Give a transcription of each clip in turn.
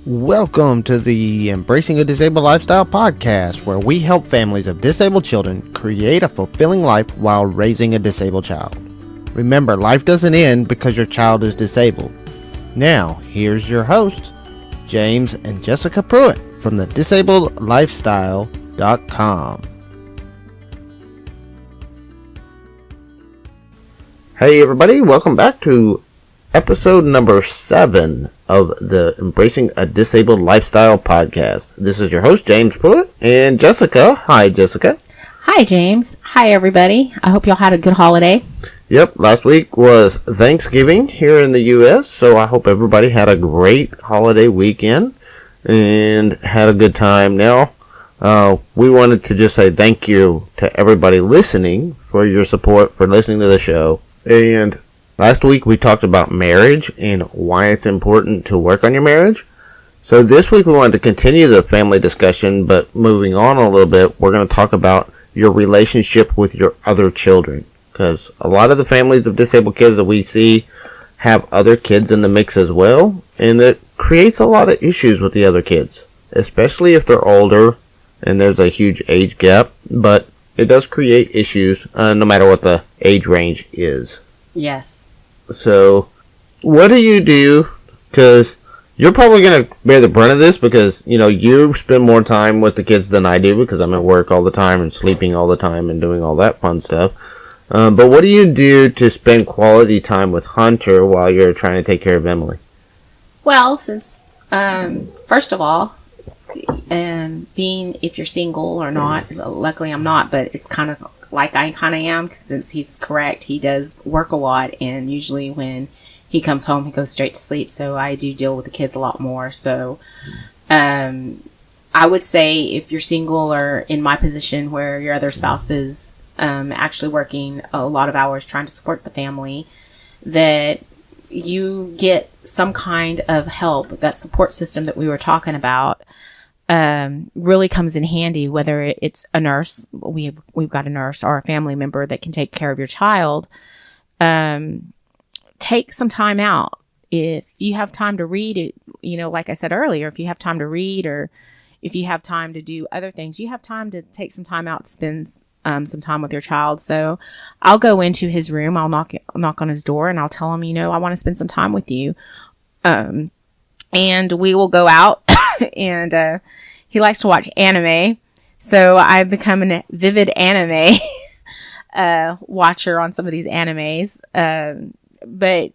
Welcome to the Embracing a Disabled Lifestyle podcast, where we help families of disabled children create a fulfilling life while raising a disabled child. Remember, life doesn't end because your child is disabled. Now, here's your hosts, James and Jessica Pruitt from the disabledlifestyle.com. Hey everybody, welcome back to episode number 7 of the Embracing a Disabled Lifestyle podcast. This is your host, James Pruitt, and Jessica. Hi, Jessica. Hi, James. Hi, everybody. I hope y'all had a good holiday. Yep, last week was Thanksgiving here in the U.S., so I hope everybody had a great holiday weekend and had a good time. Now, we wanted to just say thank you to everybody listening for your support, for listening to the show. And last week we talked about marriage and why it's important to work on your marriage. So this week we wanted to continue the family discussion, but moving on a little bit, we're going to talk about your relationship with your other children. Because a lot of the families of disabled kids that we see have other kids in the mix as well. And it creates a lot of issues with the other kids, especially if they're older and there's a huge age gap. But it does create issues no matter what the age range is. Yes. So, what do you do? Because you're probably going to bear the brunt of this because, you know, you spend more time with the kids than I do because I'm at work all the time and sleeping all the time and doing all that fun stuff. But what do you do to spend quality time with Hunter while you're trying to take care of Emily? Well, since, first of all, being if you're single or not, luckily I'm not, but it's kind of like I kind of am, since he's correct. He does work a lot, and usually when he comes home, he goes straight to sleep. So I do deal with the kids a lot more. So I would say if you're single or in my position where your other spouse is actually working a lot of hours trying to support the family, that you get some kind of help. That support system that we were talking about really comes in handy, whether it's a nurse, we've got a nurse, or a family member that can take care of your child. Take some time out. If you have time to read it, you know, like I said earlier, if you have time to read, or if you have time to do other things, you have time to take some time out to spend some time with your child. So I'll go into his room, I'll knock on his door, and I'll tell him, you know, I want to spend some time with you. And we will go out and he likes to watch anime. So I've become a vivid anime watcher on some of these animes. But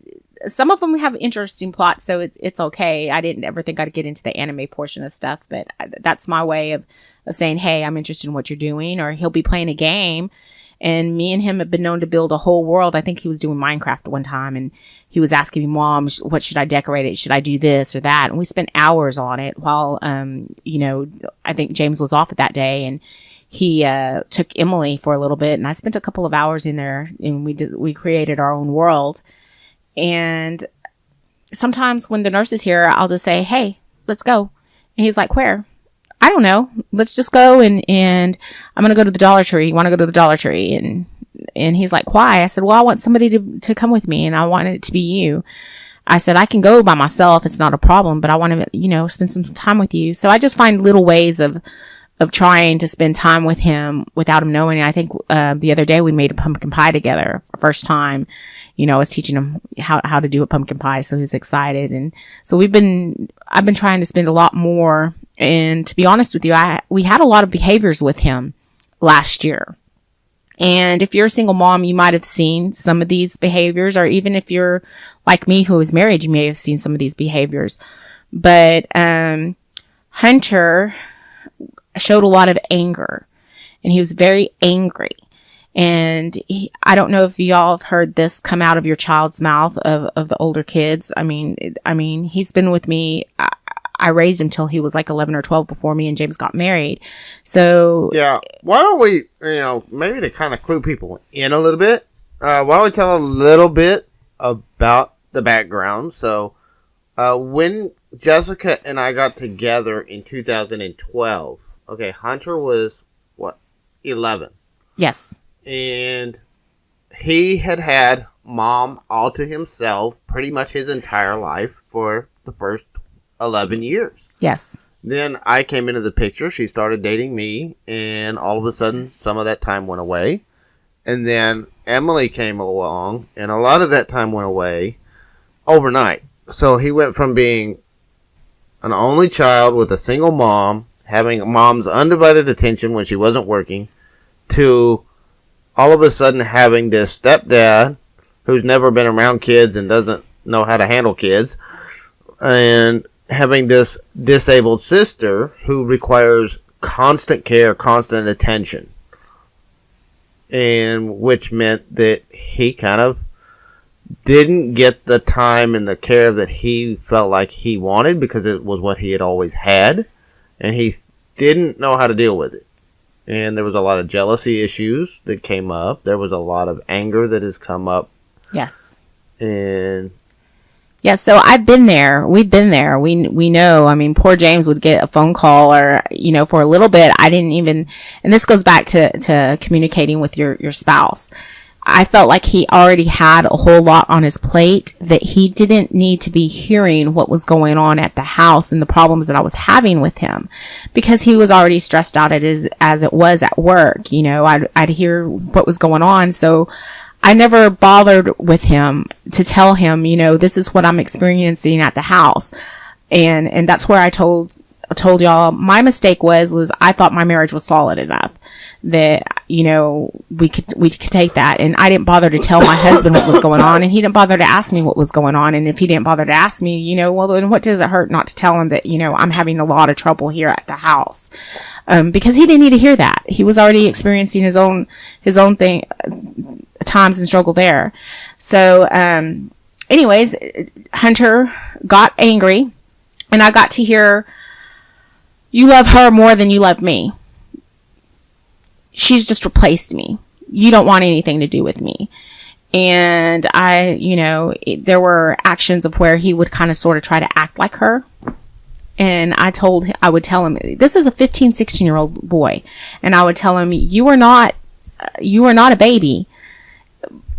some of them have interesting plots, so it's okay. I didn't ever think I'd get into the anime portion of stuff, but that's my way of saying, hey, I'm interested in what you're doing. Or he'll be playing a game, and me and him have been known to build a whole world. I think he was doing Minecraft one time, and he was asking me, Mom, what should I decorate it? Should I do this or that? And we spent hours on it while, you know, I think James was off that day, and he took Emily for a little bit, and I spent a couple of hours in there, and we created our own world. And sometimes when the nurse is here, I'll just say, hey, let's go. And he's like, where? I don't know. Let's just go, and I'm going to go to the Dollar Tree. You want to go to the Dollar Tree? And he's like, why? I said, well, I want somebody to come with me, and I want it to be you. I said, I can go by myself. It's not a problem, but I want to, you know, spend some time with you. So I just find little ways of trying to spend time with him without him knowing. And I think the other day we made a pumpkin pie together for the first time. You know, I was teaching him how to do a pumpkin pie, so he's excited. And so I've been trying to spend a lot more. And to be honest with you, we had a lot of behaviors with him last year. And if you're a single mom, you might have seen some of these behaviors, or even if you're like me who is married, you may have seen some of these behaviors. But Hunter showed a lot of anger, and he was very angry. And I don't know if y'all have heard this come out of your child's mouth of the older kids. I mean, he's been with me. I raised him till he was like 11 or 12 before me and James got married. So yeah, why don't we, you know, maybe to kind of clue people in a little bit, why don't we tell a little bit about the background? So when Jessica and I got together in 2012, okay, Hunter was, 11? Yes. And he had Mom all to himself pretty much his entire life for the first 11 years. Yes. Then I came into the picture. She started dating me, and all of a sudden, some of that time went away. And then Emily came along, and a lot of that time went away overnight. So he went from being an only child with a single mom, having mom's undivided attention when she wasn't working, to all of a sudden having this stepdad who's never been around kids and doesn't know how to handle kids, and having this disabled sister who requires constant care, constant attention. And which meant that he kind of didn't get the time and the care that he felt like he wanted, because it was what he had always had, and he didn't know how to deal with it. And there was a lot of jealousy issues that came up. There was a lot of anger that has come up. Yes. And yeah, so I've been there. We've been there. We know. I mean, poor James would get a phone call, or, for a little bit, I didn't even, and this goes back to communicating with your spouse. I felt like he already had a whole lot on his plate, that he didn't need to be hearing what was going on at the house and the problems that I was having with him, because he was already stressed out as it was at work. I'd hear what was going on. So I never bothered with him to tell him, this is what I'm experiencing at the house. And that's where I told y'all my mistake was I thought my marriage was solid enough that, we could take that. And I didn't bother to tell my husband what was going on, and he didn't bother to ask me what was going on. And if he didn't bother to ask me, well, then what does it hurt not to tell him that, I'm having a lot of trouble here at the house? Because he didn't need to hear that. He was already experiencing his own thing, times and struggle there. So, anyways, Hunter got angry, and I got to hear, "You love her more than you love me. She's just replaced me. You don't want anything to do with me." And there were actions of where he would kind of sort of try to act like her. And I would tell him, this is a 15, 16-year-old boy. And I would tell him, you are not a baby.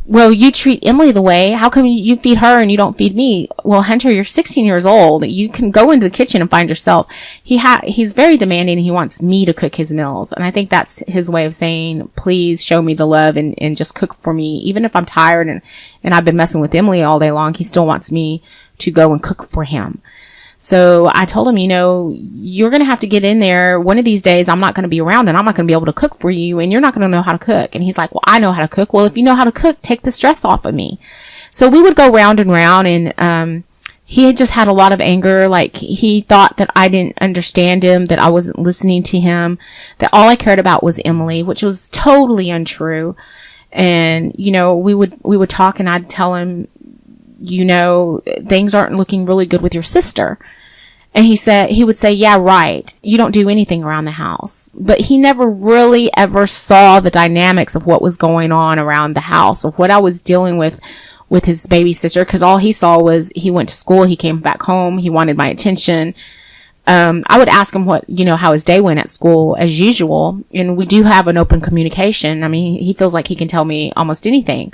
Well, you treat Emily the way. How come you feed her and you don't feed me? Well, Hunter, you're 16 years old. You can go into the kitchen and find yourself. He's very demanding, and he wants me to cook his meals. And I think that's his way of saying, please show me the love and just cook for me. Even if I'm tired and I've been messing with Emily all day long, he still wants me to go and cook for him. So I told him, you're going to have to get in there. One of these days, I'm not going to be around, and I'm not going to be able to cook for you, and you're not going to know how to cook. And he's like, well, I know how to cook. Well, if you know how to cook, take the stress off of me. So we would go round and round, and he had just had a lot of anger. Like, he thought that I didn't understand him, that I wasn't listening to him, that all I cared about was Emily, which was totally untrue. And, we would talk, and I'd tell him, things aren't looking really good with your sister. And he would say, yeah, right. You don't do anything around the house. But he never really ever saw the dynamics of what was going on around the house, of what I was dealing with his baby sister. Cause all he saw was he went to school. He came back home. He wanted my attention. I would ask him how his day went at school as usual. And we do have an open communication. I mean, he feels like he can tell me almost anything.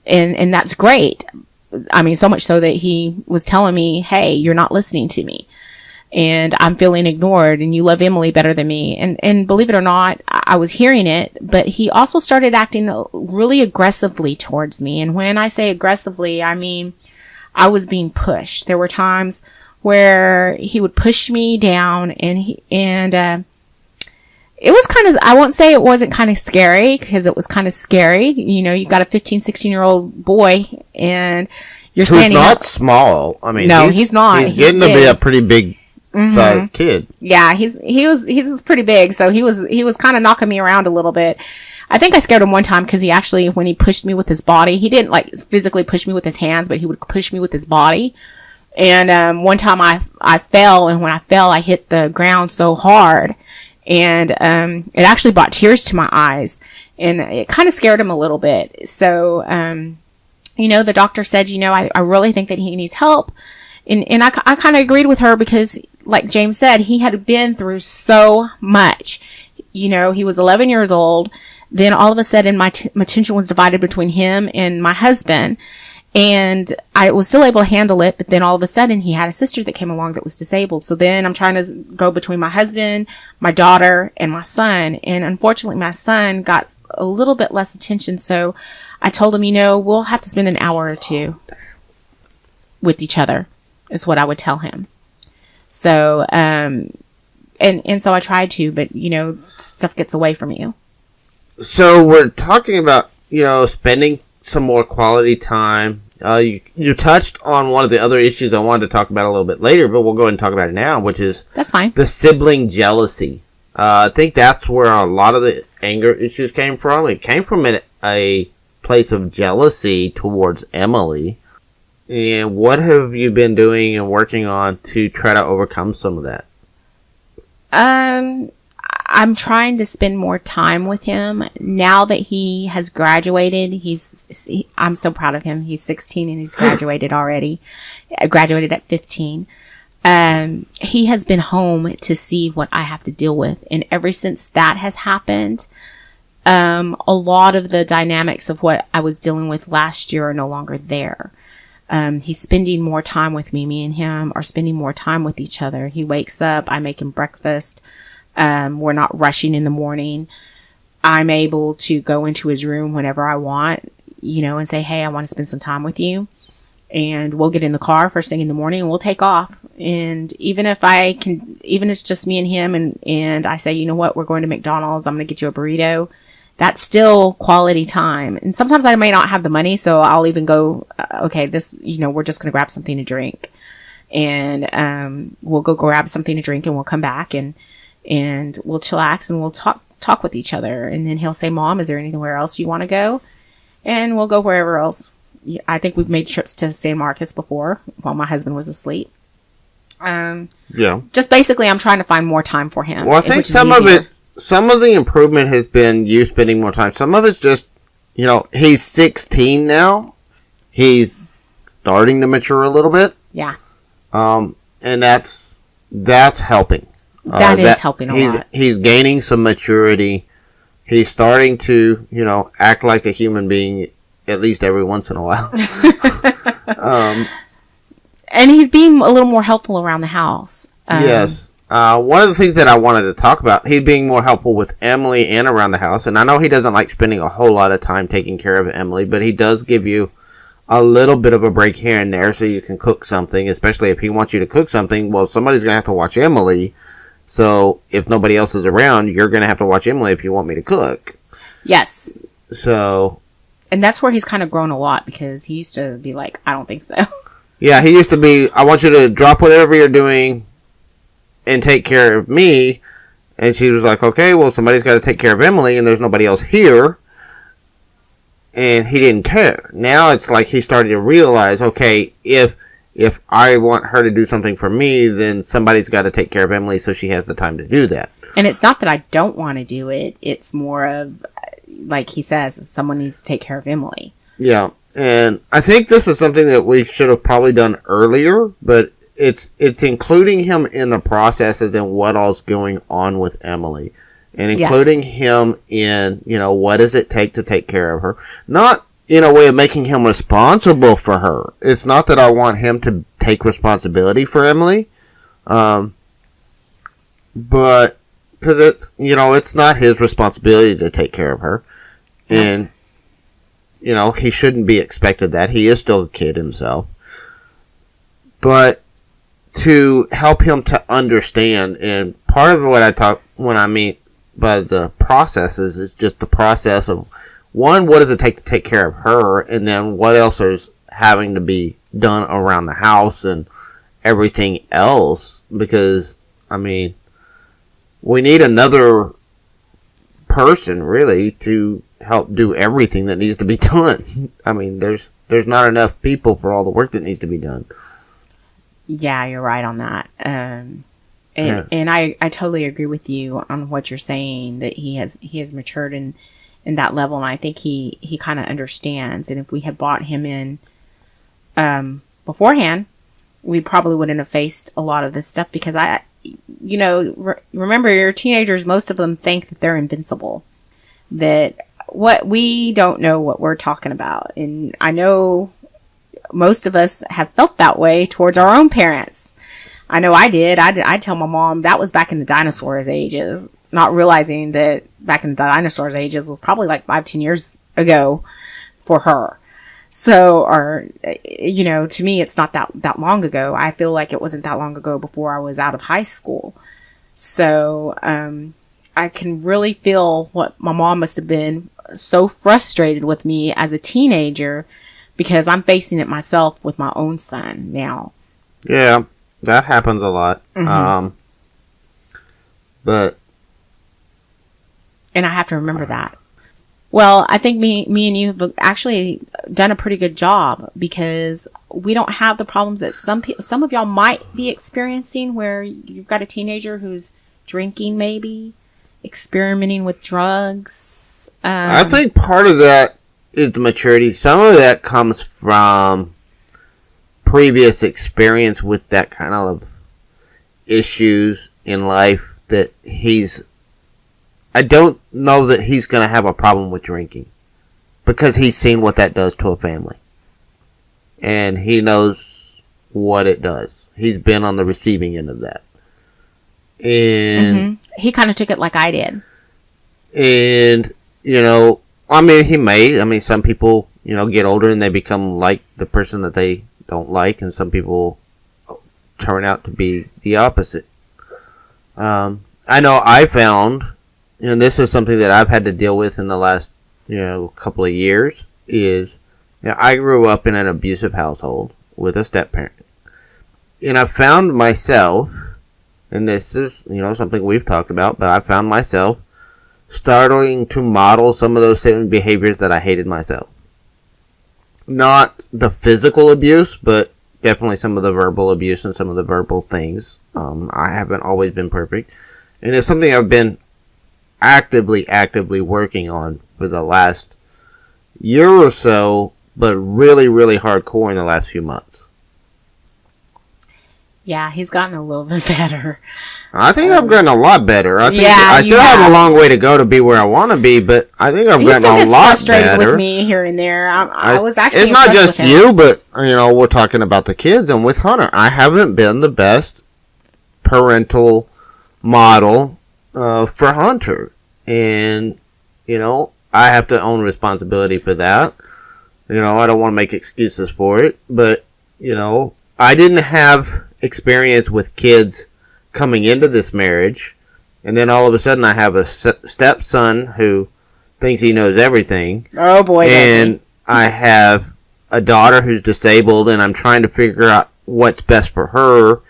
And that's great. I mean, so much so that he was telling me, hey, you're not listening to me, and I'm feeling ignored, and you love Emily better than me. And believe it or not, I was hearing it, but he also started acting really aggressively towards me. And when I say aggressively, I mean, I was being pushed. There were times where he would push me down, and it was kind of, I won't say it wasn't kind of scary, because it was kind of scary. You've got a 15, 16-year-old boy, and you're standing Who's not up. Small. I mean, no, he's not. He's getting big. To be a pretty big sized kid. Yeah, he was pretty big, so he was kind of knocking me around a little bit. I think I scared him one time because he actually, when he pushed me with his body, he didn't like physically push me with his hands, but he would push me with his body. And one time I fell, and when I fell, I hit the ground so hard. And it actually brought tears to my eyes, and it kind of scared him a little bit. So, the doctor said, I really think that he needs help. And I kind of agreed with her, because like James said, he had been through so much. He was 11 years old. Then all of a sudden my attention was divided between him and my husband. And I was still able to handle it, but then all of a sudden he had a sister that came along that was disabled. So then I'm trying to go between my husband, my daughter, and my son. And unfortunately, my son got a little bit less attention. So I told him, we'll have to spend an hour or two with each other, is what I would tell him. So, and so I tried to, but, stuff gets away from you. So we're talking about, spending some more quality time. You touched on one of the other issues I wanted to talk about a little bit later, but we'll go ahead and talk about it now, which is that's fine. The sibling jealousy. I think that's where a lot of the anger issues came from. It came from a place of jealousy towards Emily. And what have you been doing and working on to try to overcome some of that? I'm trying to spend more time with him now that he has graduated. I'm so proud of him. He's 16 and he's graduated already. Graduated at 15. He has been home to see what I have to deal with. And ever since that has happened, a lot of the dynamics of what I was dealing with last year are no longer there. He's spending more time with me. Me and him are spending more time with each other. He wakes up, I make him breakfast. We're not rushing in the morning. I'm able to go into his room whenever I want, and say, hey, I want to spend some time with you. And we'll get in the car first thing in the morning and we'll take off. And even if it's just me and him and I say, you know what, we're going to McDonald's, I'm going to get you a burrito. That's still quality time. And sometimes I may not have the money, so I'll even go, okay, this, we're just going to grab something to drink. And we'll go grab something to drink and we'll come back and we'll chillax and we'll talk with each other. And then he'll say, Mom, is there anywhere else you want to go? And we'll go wherever else. I think we've made trips to San Marcos before while my husband was asleep. Yeah. Just basically, I'm trying to find more time for him. Well, I think some of the improvement has been you spending more time. Some of it's just, he's 16 now. He's starting to mature a little bit. Yeah. And that's helping. That is helping a lot. He's gaining some maturity. He's starting to, act like a human being at least every once in a while. And he's being a little more helpful around the house. Yes. One of the things that I wanted to talk about, he's being more helpful with Emily and around the house. And I know he doesn't like spending a whole lot of time taking care of Emily, but he does give you a little bit of a break here and there so you can cook something, especially if he wants you to cook something. Well, somebody's going to have to watch Emily. So if nobody else is around, you're going to have to watch Emily if you want me to cook. Yes. So. And that's where he's kind of grown a lot because he used to be like, I don't think so. Yeah, he used to be, I want you to drop whatever you're doing and take care of me. And she was like, okay, well, somebody's got to take care of Emily and there's nobody else here. And he didn't care. Now it's like he started to realize, okay, if I want her to do something for me, then somebody's got to take care of Emily so she has the time to do that. And it's not that I don't want to do it. It's more of, like he says, someone needs to take care of Emily. Yeah. And I think this is something that we should have probably done earlier, but it's including him in the processes and what all's going on with Emily. And including him in, what does it take to take care of her? Not in a way of making him responsible for her. It's not that I want him to take responsibility for Emily. But, because it's not his responsibility to take care of her. And, he shouldn't be expected that. He is still a kid himself. But to help him to understand, and part of when I mean by the processes is just the process of, one, what does it take to take care of her, and then what else is having to be done around the house and everything else, because, we need another person, really, to help do everything that needs to be done. There's not enough people for all the work that needs to be done. Yeah, you're right on that. And I totally agree with you on what you're saying, that he has matured in that level, and I think he kind of understands. And if we had brought him in beforehand, we probably wouldn't have faced a lot of this stuff, because remember, your teenagers, most of them think that they're invincible, that we don't know what we're talking about. And I know most of us have felt that way towards our own parents. I know I did. I tell my mom that was back in the dinosaurs ages, not realizing that back in the dinosaurs ages was probably like 5-10 years ago for her. So, or, you know, to me, it's not that long ago. I feel like it wasn't that long ago before I was out of high school. So, I can really feel what my mom must have been so frustrated with me as a teenager, because I'm facing it myself with my own son now. Yeah, that happens a lot. Mm-hmm. But. And I have to remember that. Well, I think me and you have actually done a pretty good job, because we don't have the problems that some of y'all might be experiencing, where you've got a teenager who's drinking, maybe experimenting with drugs. I think part of that is the maturity. Some of that comes from previous experience with that kind of issues in life that I don't know that he's going to have a problem with drinking, because he's seen what that does to a family. And he knows what it does. He's been on the receiving end of that. And he kind of took it like I did. And, you know, I mean, some people, you know, get older and they become like the person that they don't like, and some people turn out to be the opposite. I know I found, and this is something that I've had to deal with in the last, you know, couple of years, is, you know, I grew up in an abusive household with a step-parent. And I found myself, and this is, you know, something we've talked about, but I found myself starting to model some of those same behaviors that I hated myself. Not the physical abuse, but definitely some of the verbal abuse and some of the verbal things. I haven't always been perfect. And it's something I've been actively working on for the last year or so, but really hardcore in the last few months. Yeah, he's gotten a little bit better. I think I've gotten a lot better. I think I still have a long way to go to be where I want to be, but I think I've gotten a lot frustrated better. With me here and there. I was actually. It's not just you, but you know, we're talking about the kids, and with Hunter, I haven't been the best parental model for Hunter, and you know, I have to own responsibility for that. You know, I don't want to make excuses for it, but you know, I didn't have experience with kids coming into this marriage, and then all of a sudden I have a stepson who thinks he knows everything. Oh boy. And I have a daughter who's disabled, and I'm trying to figure out what's best for her.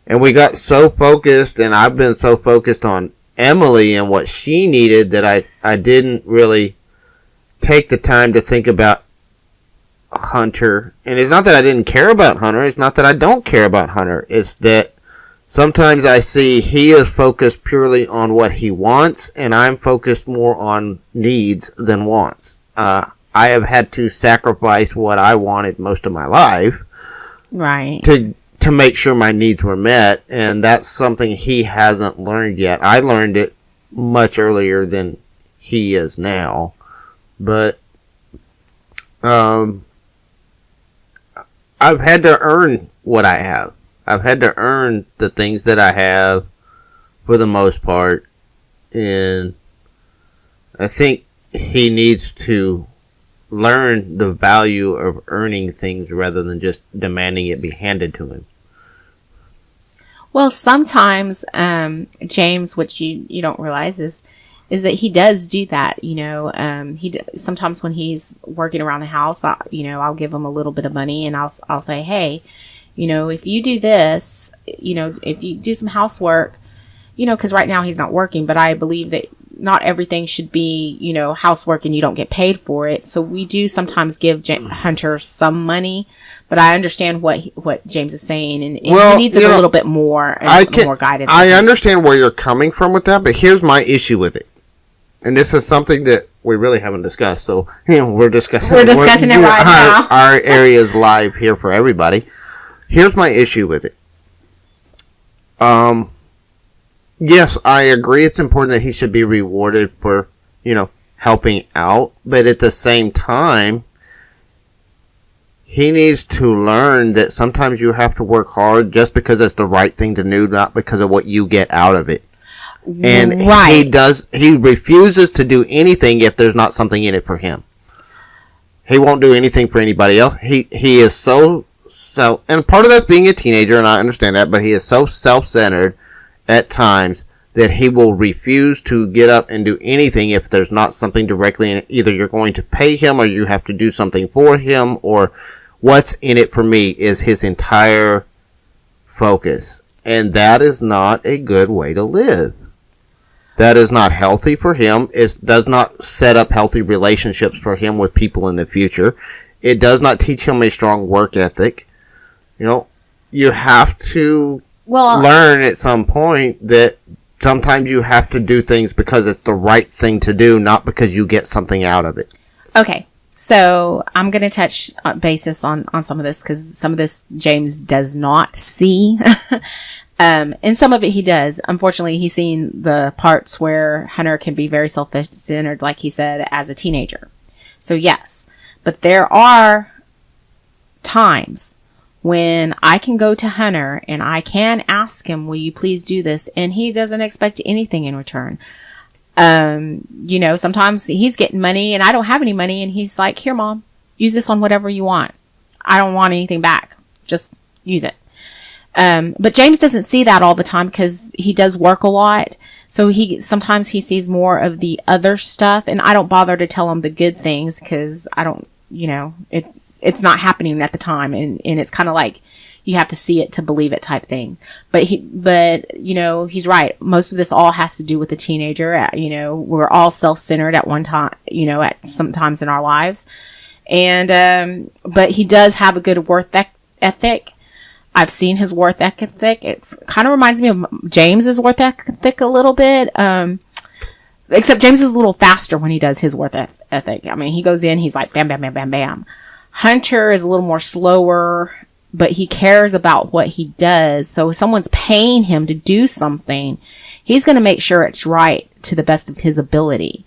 And we got so focused, and I've been so focused on Emily and what she needed, that I didn't really take the time to think about Hunter. And it's not that I didn't care about Hunter, it's not that I don't care about Hunter, it's that sometimes I see he is focused purely on what he wants, and I'm focused more on needs than wants. I have had to sacrifice what I wanted most of my life, right, to make sure my needs were met, and that's something he hasn't learned yet. I learned it much earlier than he is now, but I've had to earn what I have. I've had to earn the things that I have for the most part, and I think he needs to learn the value of earning things rather than just demanding it be handed to him. Well, sometimes, James, which you don't realize is that he does do that. You know, sometimes when he's working around the house, I'll give him a little bit of money, and I'll say, hey, you know, if you do this, you know, if you do some housework, you know, because right now he's not working, but I believe that not everything should be, you know, housework and you don't get paid for it. So we do sometimes give Hunter some money, but I understand what James is saying, and he needs a little bit more, more guidance. I understand where you're coming from with that, but here's my issue with it. And this is something that we really haven't discussed, so you know, we're discussing it right now. Our area is live here for everybody. Here's my issue with it. Yes, I agree it's important that he should be rewarded for, you know, helping out, but at the same time, he needs to learn that sometimes you have to work hard just because it's the right thing to do, not because of what you get out of it. And he refuses to do anything if there's not something in it for him. He won't do anything for anybody else. He is so and part of that's being a teenager, and I understand that, but he is so self-centered at times that he will refuse to get up and do anything if there's not something directly in it. Either you're going to pay him or you have to do something for him, or what's in it for me is his entire focus. And that is not a good way to live. That is not healthy for him. It does not set up healthy relationships for him with people in the future. It does not teach him a strong work ethic. You know, you have to learn at some point that sometimes you have to do things because it's the right thing to do, not because you get something out of it. Okay. So I'm going to touch basis on some of this because some of this James does not see. And some of it he does. Unfortunately, he's seen the parts where Hunter can be very self-centered, like he said, as a teenager. So yes, but there are times when I can go to Hunter and I can ask him, will you please do this? And he doesn't expect anything in return. You know, sometimes he's getting money and I don't have any money and he's like, here, Mom, use this on whatever you want. I don't want anything back. Just use it. But James doesn't see that all the time because he does work a lot. So sometimes he sees more of the other stuff, and I don't bother to tell him the good things because I don't, you know, it's not happening at the time. And it's kind of like you have to see it to believe it type thing. But you know, he's right. Most of this all has to do with the teenager. You know, we're all self-centered at one time, you know, at sometimes in our lives. And, but he does have a good work ethic. I've seen his work ethic. It's kind of reminds me of James's work ethic a little bit. Except James is a little faster when he does his work ethic. I mean, he goes in, he's like bam, bam, bam, bam, bam. Hunter is a little more slower, but he cares about what he does. So if someone's paying him to do something, he's going to make sure it's right to the best of his ability.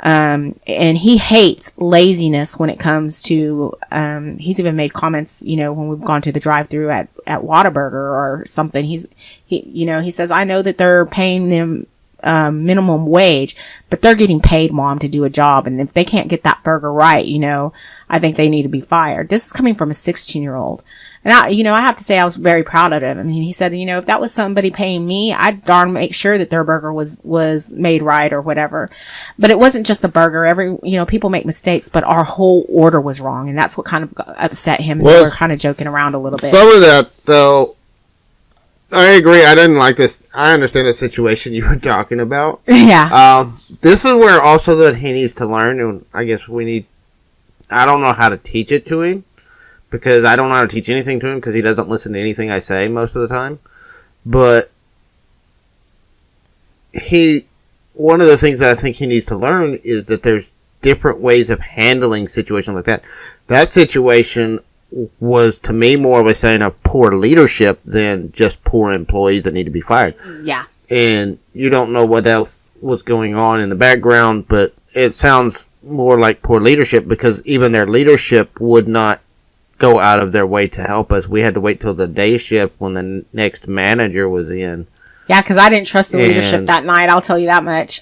And he hates laziness when it comes to, he's even made comments, you know, when we've gone to the drive-through at Whataburger or something. He says, I know that they're paying them, minimum wage, but they're getting paid, Mom, to do a job. And if they can't get that burger right, you know, I think they need to be fired. This is coming from a 16-year-old. And I have to say I was very proud of him. I mean, he said, you know, if that was somebody paying me, I'd darn make sure that their burger was made right or whatever. But it wasn't just the burger. People make mistakes, but our whole order was wrong. And that's what kind of upset him. Well, we were kind of joking around a little bit. Some of that, though, I agree. I didn't like this. I understand the situation you were talking about. Yeah. This is where also that he needs to learn, and I guess I don't know how to teach it to him. Because I don't know how to teach anything to him because he doesn't listen to anything I say most of the time. But one of the things that I think he needs to learn is that there's different ways of handling situations like that. That situation was, to me, more of a sign of poor leadership than just poor employees that need to be fired. Yeah. And you don't know what else was going on in the background, but it sounds more like poor leadership because even their leadership would not go out of their way to help us. We had to wait till the day shift when the next manager was in. Yeah, because I didn't trust the leadership that night, I'll tell you that much.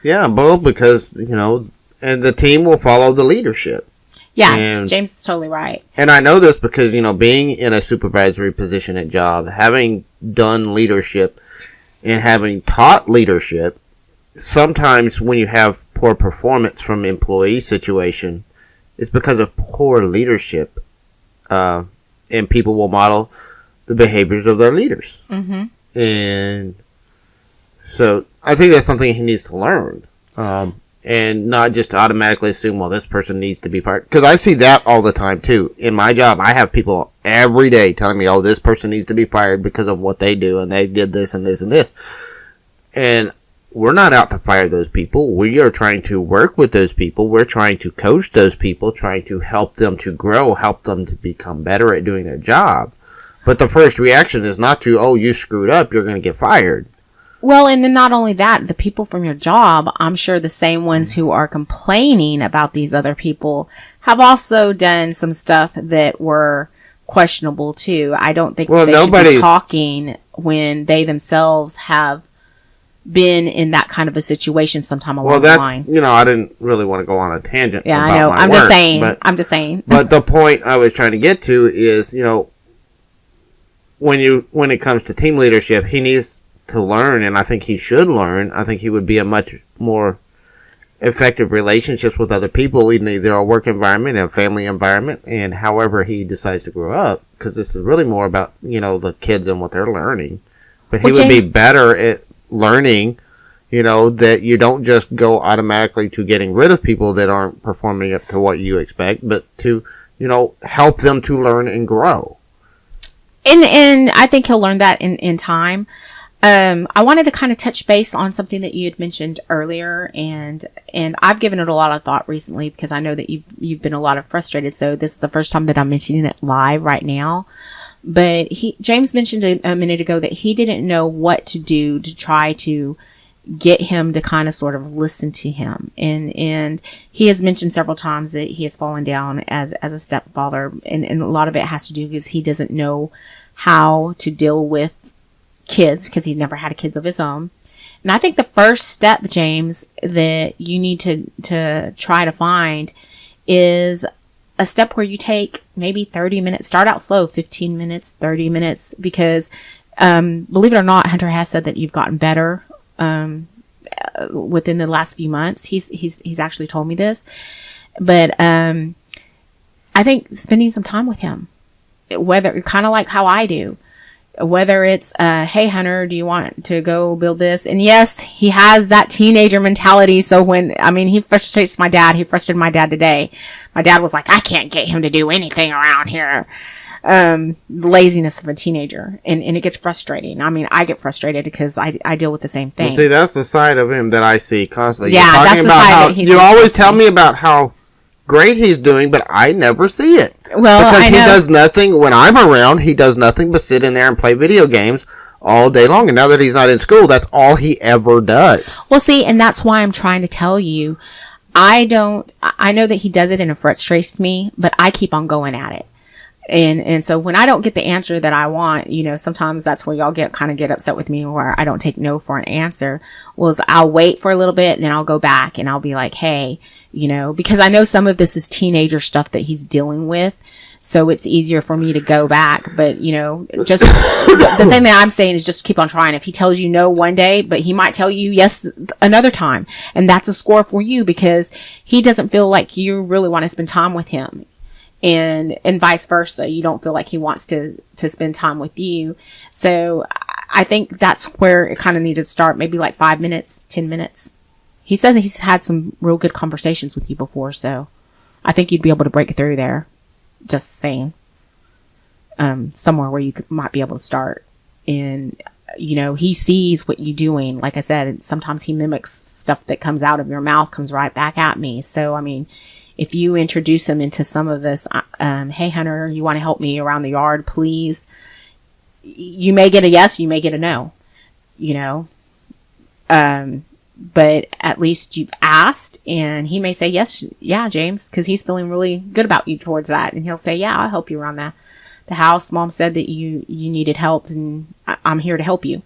Yeah, both because, you know, and the team will follow the leadership. Yeah, and James is totally right. And I know this because, you know, being in a supervisory position at job, having done leadership and having taught leadership, sometimes when you have poor performance from employee situation, it's because of poor leadership, and people will model the behaviors of their leaders. Mm-hmm. And so I think that's something he needs to learn, and not just automatically assume, well, this person needs to be fired. Because I see that all the time, too. In my job, I have people every day telling me, oh, this person needs to be fired because of what they do, and they did this and this and this. And we're not out to fire those people. We are trying to work with those people. We're trying to coach those people, trying to help them to grow, help them to become better at doing their job. But the first reaction is not to, oh, you screwed up, you're going to get fired. Well, and then not only that, the people from your job, I'm sure the same ones who are complaining about these other people have also done some stuff that were questionable too. I don't think they should be talking when they themselves have been in that kind of a situation sometime along the line. I didn't really want to go on a tangent. Yeah, about I know. I'm just saying. But the point I was trying to get to is, when it comes to team leadership, he needs to learn, and I think he should learn. I think he would be a much more effective relationships with other people in either a work environment, a family environment, and however he decides to grow up, because this is really more about, the kids and what they're learning. But he would be better at learning, that you don't just go automatically to getting rid of people that aren't performing up to what you expect, but to, help them to learn and grow. And I think he'll learn that in time. I wanted to kind of touch base on something that you had mentioned earlier, and I've given it a lot of thought recently because I know that you've been a lot of frustrated. So this is the first time that I'm mentioning it live right now. But James mentioned a minute ago that he didn't know what to do to try to get him to kind of sort of listen to him, and he has mentioned several times that he has fallen down as a stepfather, and a lot of it has to do because he doesn't know how to deal with kids because he's never had kids of his own. And I think the first step, James, that you need to try to find is a step where you take maybe 30 minutes, start out slow, 15 minutes, 30 minutes, because believe it or not, Hunter has said that you've gotten better within the last few months. He's actually told me this, but I think spending some time with him, whether kind of like how I do, whether it's, hey, Hunter, do you want to go build this? And yes, he has that teenager mentality. So he frustrates my dad. He frustrated my dad today. My dad was like, I can't get him to do anything around here. The laziness of a teenager. And it gets frustrating. I get frustrated because I deal with the same thing. Well, see, that's the side of him that I see constantly. Yeah, that's the side that he's you always tell me about how great he's doing, but I never see it. Well, because he does nothing when I'm around. He does nothing but sit in there and play video games all day long. And now that he's not in school, that's all he ever does. Well, see, and that's why I'm trying to tell you, I know that he does it and it frustrates me, but I keep on going at it. And so when I don't get the answer that I want, sometimes that's where y'all get upset with me, where I don't take no for an answer. Was I'll wait for a little bit and then I'll go back and I'll be like, hey, because I know some of this is teenager stuff that he's dealing with. So it's easier for me to go back. But, just the thing that I'm saying is just keep on trying. If he tells you no one day, but he might tell you yes another time. And that's a score for you because he doesn't feel like you really want to spend time with him. And vice versa. You don't feel like he wants to spend time with you. So I think that's where it kind of needed to start. Maybe like 5 minutes, 10 minutes. He says that he's had some real good conversations with you before. So I think you'd be able to break through there. Just saying. Somewhere where you might be able to start. And, he sees what you're doing. Like I said, sometimes he mimics stuff that comes out of your mouth, comes right back at me. So, if you introduce him into some of this, hey, Hunter, you want to help me around the yard, please? You may get a yes, you may get a no, but at least you've asked, and he may say yes, yeah, James, because he's feeling really good about you towards that, and he'll say, yeah, I'll help you around the house. Mom said that you needed help, and I'm here to help you.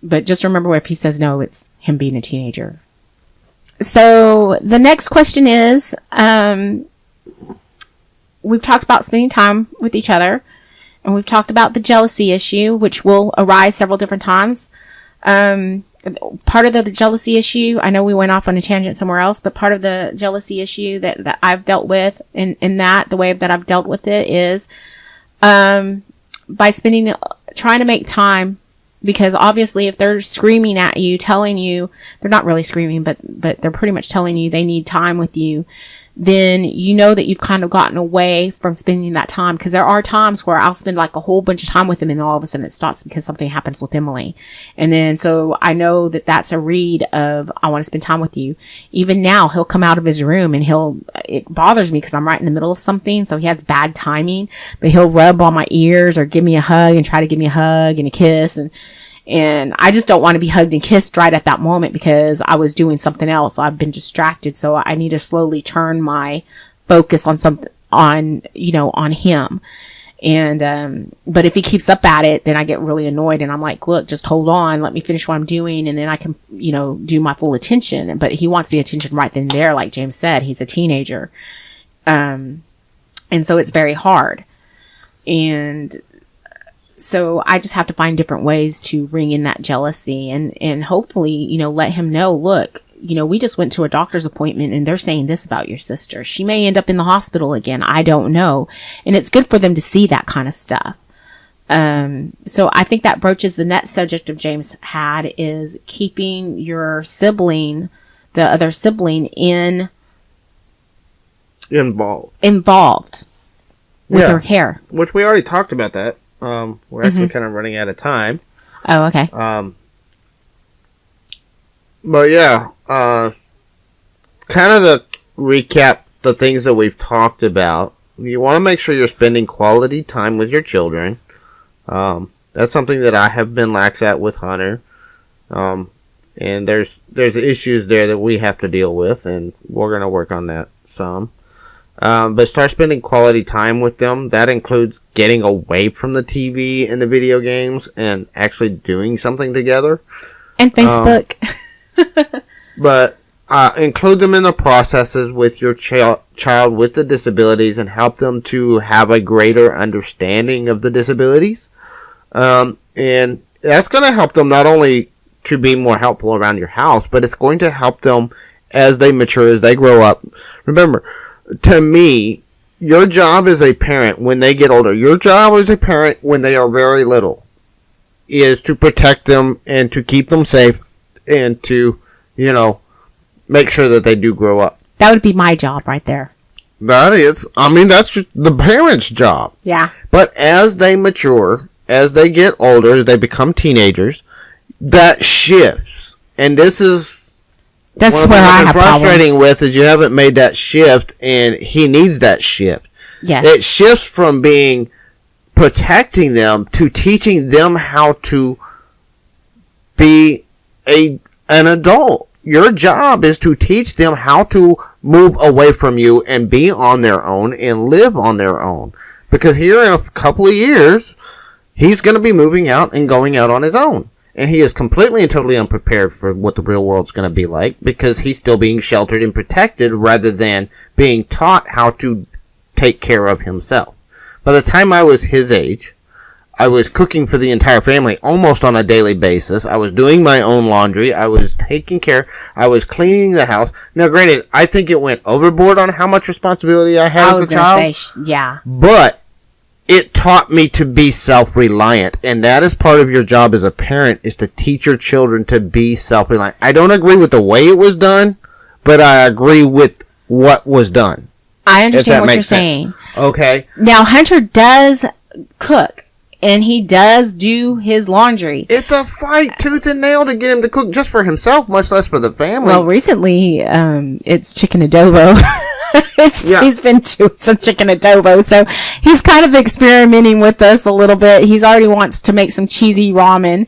But just remember, if he says no, it's him being a teenager. So the next question is, we've talked about spending time with each other, and we've talked about the jealousy issue, which will arise several different times. Part of the jealousy issue, I know we went off on a tangent somewhere else, but part of the jealousy issue that I've dealt with the way that I've dealt with it is, by trying to make time. Because obviously if they're screaming at you, telling you, they're not really screaming, but they're pretty much telling you they need time with you, then you know that you've kind of gotten away from spending that time. Because there are times where I'll spend like a whole bunch of time with him and all of a sudden it stops because something happens with Emily. And then so I know that that's a read of, I want to spend time with you. Even now he'll come out of his room and it bothers me because I'm right in the middle of something. So he has bad timing, but he'll rub on my ears or give me a hug and try to give me a hug and a kiss. And I just don't want to be hugged and kissed right at that moment because I was doing something else. I've been distracted. So I need to slowly turn my focus on something, on him. And, but if he keeps up at it, then I get really annoyed and I'm like, look, just hold on, let me finish what I'm doing. And then I can, do my full attention. But he wants the attention right then and there. Like James said, he's a teenager. And so it's very hard. And so I just have to find different ways to ring in that jealousy and hopefully, let him know, look, we just went to a doctor's appointment and they're saying this about your sister. She may end up in the hospital again. I don't know. And it's good for them to see that kind of stuff. So I think that broaches the next subject of James had is keeping your sibling, the other sibling involved with her care. Which we already talked about that. We're actually kind of running out of time. Oh, okay. But yeah, kind of to recap the things that we've talked about. You want to make sure you're spending quality time with your children. That's something that I have been lax at with Hunter. And there's issues there that we have to deal with, and we're going to work on that some. But start spending quality time with them. That includes getting away from the TV and the video games and actually doing something together. And Facebook. But include them in the processes with your child with the disabilities and help them to have a greater understanding of the disabilities. And that's going to help them not only to be more helpful around your house, but it's going to help them as they mature, as they grow up. Remember, to me, your job as a parent when they get older, your job as a parent when they are very little, is to protect them and to keep them safe and to, make sure that they do grow up. That would be my job right there. That is. That's just the parent's job. Yeah. But as they mature, as they get older, as they become teenagers, that shifts. And this is where I have frustrating problems with is you haven't made that shift, and he needs that shift. Yes. It shifts from being protecting them to teaching them how to be an adult. Your job is to teach them how to move away from you and be on their own and live on their own. Because here in a couple of years, he's going to be moving out and going out on his own. And he is completely and totally unprepared for what the real world's going to be like because he's still being sheltered and protected rather than being taught how to take care of himself. By the time I was his age, I was cooking for the entire family almost on a daily basis. I was doing my own laundry. I was taking care. I was cleaning the house. Now, granted, I think it went overboard on how much responsibility I had as a child. I was going to say, yeah. But it taught me to be self-reliant. And that is part of your job as a parent, is to teach your children to be self-reliant. I don't agree with the way it was done, but I agree with what was done. I understand what you're saying. Okay. Now, Hunter does cook. And he does do his laundry. It's a fight tooth and nail to get him to cook just for himself, much less for the family. Well, recently, it's chicken adobo. He's been doing some chicken adobo. So he's kind of experimenting with us a little bit. He's already wants to make some cheesy ramen,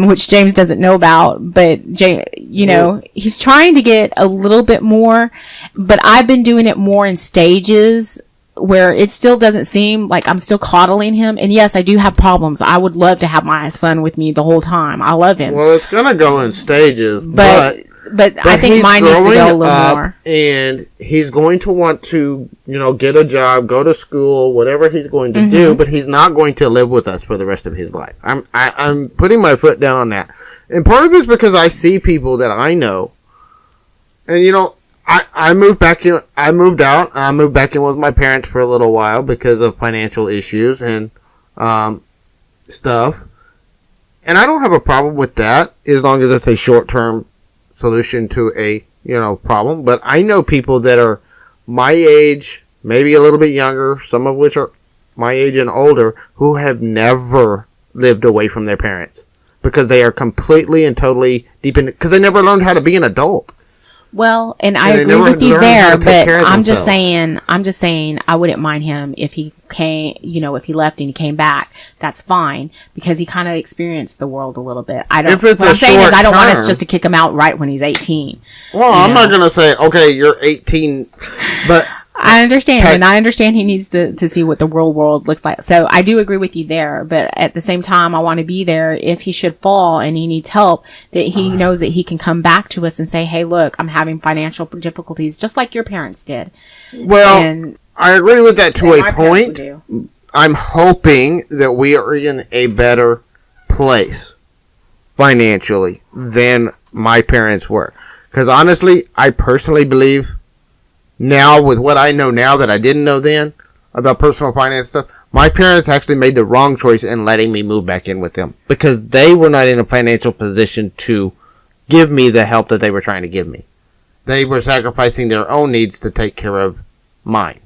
which James doesn't know about. But, he's trying to get a little bit more. But I've been doing it more in stages, where it still doesn't seem like I'm still coddling him. And yes, I do have problems. I would love to have my son with me the whole time. I love him. Well, it's going to go in stages, but I think mine needs to go a little more. And he's going to want to, get a job, go to school, whatever he's going to do, but he's not going to live with us for the rest of his life. I'm putting my foot down on that. And part of it is because I see people that I know, and I moved back in. I moved out. I moved back in with my parents for a little while because of financial issues and stuff. And I don't have a problem with that as long as it's a short-term solution to a problem. But I know people that are my age, maybe a little bit younger, some of which are my age and older, who have never lived away from their parents because they are completely and totally dependent because they never learned how to be an adult. Well, and I And they agree never with you learn how there, to take care but of I'm just themselves. saying, I wouldn't mind him if he came, if he left and he came back. That's fine because he kind of experienced the world a little bit. I don't. If it's What a I'm saying is, short I don't want us term, just to kick him out right when he's 18. well, I'm not gonna say, okay, you're 18, but I understand, and I understand he needs to see what the real world looks like. So I do agree with you there, but at the same time, I want to be there if he should fall and he needs help, that he knows that he can come back to us and say, hey, look, I'm having financial difficulties, just like your parents did. Well, and I agree with that to a my parents would point. do. I'm hoping that we are in a better place financially than my parents were. Because honestly, I personally believe now, with what I know now that I didn't know then about personal finance stuff, my parents actually made the wrong choice in letting me move back in with them. Because they were not in a financial position to give me the help that they were trying to give me. They were sacrificing their own needs to take care of mine.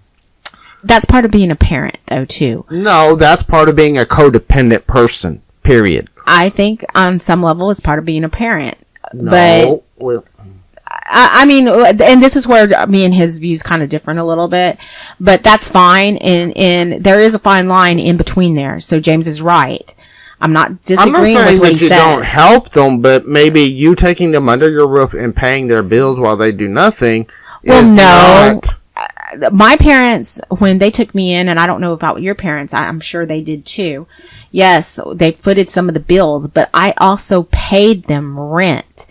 That's part of being a parent, though, too. No, that's part of being a codependent person, period. I think on some level it's part of being a parent. No. But I mean, and this is where me and his views kind of different a little bit, but that's fine. And there is a fine line in between there. So James is right. I'm not disagreeing with what he says. Don't help them, but maybe you taking them under your roof and paying their bills while they do nothing. Well, no. Not... My parents, when they took me in, and I don't know about your parents, I'm sure they did too. Yes, they footed some of the bills, but I also paid them rent.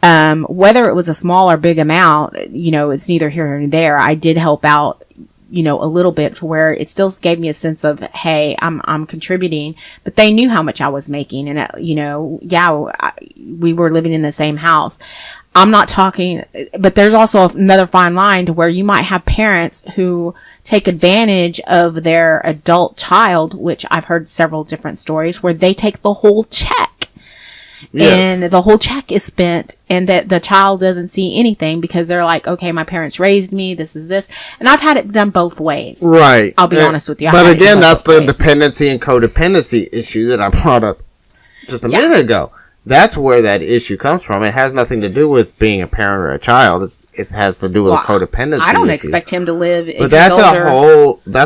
Whether it was a small or big amount, it's neither here nor there. I did help out, a little bit to where it still gave me a sense of, hey, I'm contributing, but they knew how much I was making. And, we were living in the same house. I'm not talking, but there's also another fine line to where you might have parents who take advantage of their adult child, which I've heard several different stories where they take the whole check. Yes. And the whole check is spent and that the child doesn't see anything because they're like, okay, my parents raised me. This is this. And I've had it done both ways. Right. I'll be honest with you. But again, that's the dependency and codependency issue that I brought up just a minute ago. That's where that issue comes from. It has nothing to do with being a parent or a child. It has to do with a codependency I don't issue. Expect him to live. But that's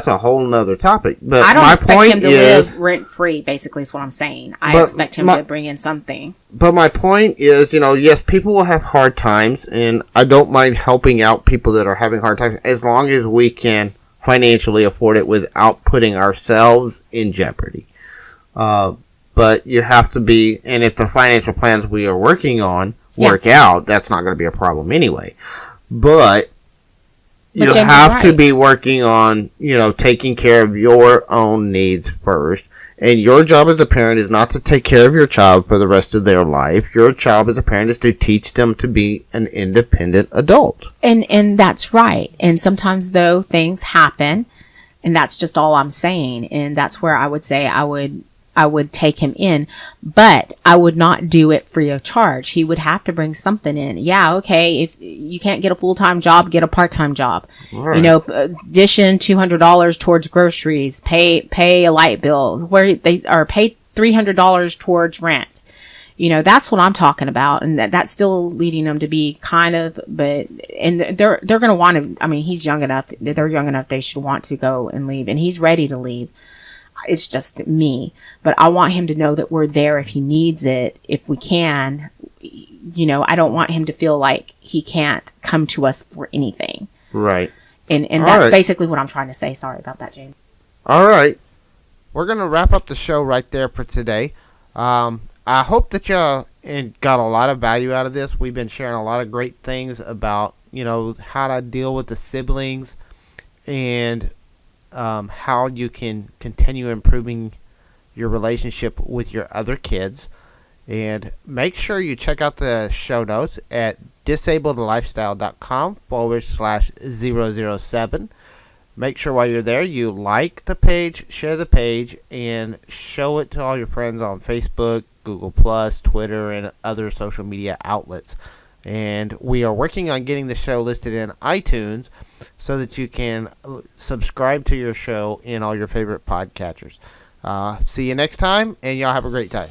a whole nother topic. But I don't my expect point him to live rent free. Basically, is what I'm saying. I expect him to bring in something. But my point is, yes, people will have hard times, and I don't mind helping out people that are having hard times as long as we can financially afford it without putting ourselves in jeopardy. But you have to be, and if the financial plans we are working on work out, that's not going to be a problem anyway. But you have to be working on, taking care of your own needs first. And your job as a parent is not to take care of your child for the rest of their life. Your job as a parent is to teach them to be an independent adult. And that's right. And sometimes, though, things happen. And that's just all I'm saying. And that's where I would say I would take him in, but I would not do it free of charge. He would have to bring something in. Yeah, okay. If you can't get a full-time job, get a part-time job. Right. Addition $200 towards groceries, pay a light bill, where they are paid $300 towards rent. That's what I'm talking about, and that's still leading them to be kind of, and they're going to want to. I mean, he's young enough. They're young enough. They should want to go and leave, and he's ready to leave. It's just me, but I want him to know that we're there if he needs it, if we can. I don't want him to feel like he can't come to us for anything. Right. And that's basically what I'm trying to say. Sorry about that, James. All right. We're going to wrap up the show right there for today. I hope that you got a lot of value out of this. We've been sharing a lot of great things about, how to deal with the siblings and how you can continue improving your relationship with your other kids. And make sure you check out the show notes at disabledlifestyle.com/007. Make sure while you're there you like the page, share the page, and show it to all your friends on Facebook, Google+, Twitter, and other social media outlets. And we are working on getting the show listed in iTunes so that you can subscribe to your show in all your favorite podcatchers. See you next time, and y'all have a great time.